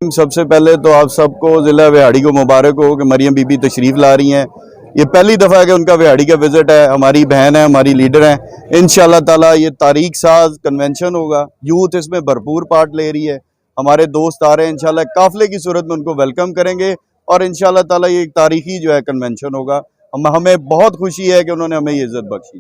सबसे पहले तो आप सबको ज़िला व्याड़ी को मुबारक हो कि मरियम बीबी तशरीफ़ ला रही हैं। ये पहली दफ़ा है कि उनका व्याड़ी का विज़िट है। हमारी बहन है, हमारी लीडर हैं। इंशाल्लाह ताला ये तारीख साज कन्वेंशन होगा, यूथ इसमें भरपूर पार्ट ले रही है। हमारे दोस्त आ रहे हैं, इंशाल्लाह काफ़िले की सूरत में उनको वेलकम करेंगे और इंशाल्लाह ताला ये एक तारीखी जो है कन्वेंशन होगा। हमें बहुत खुशी है कि उन्होंने हमें ये इज़्ज़त बख्शी।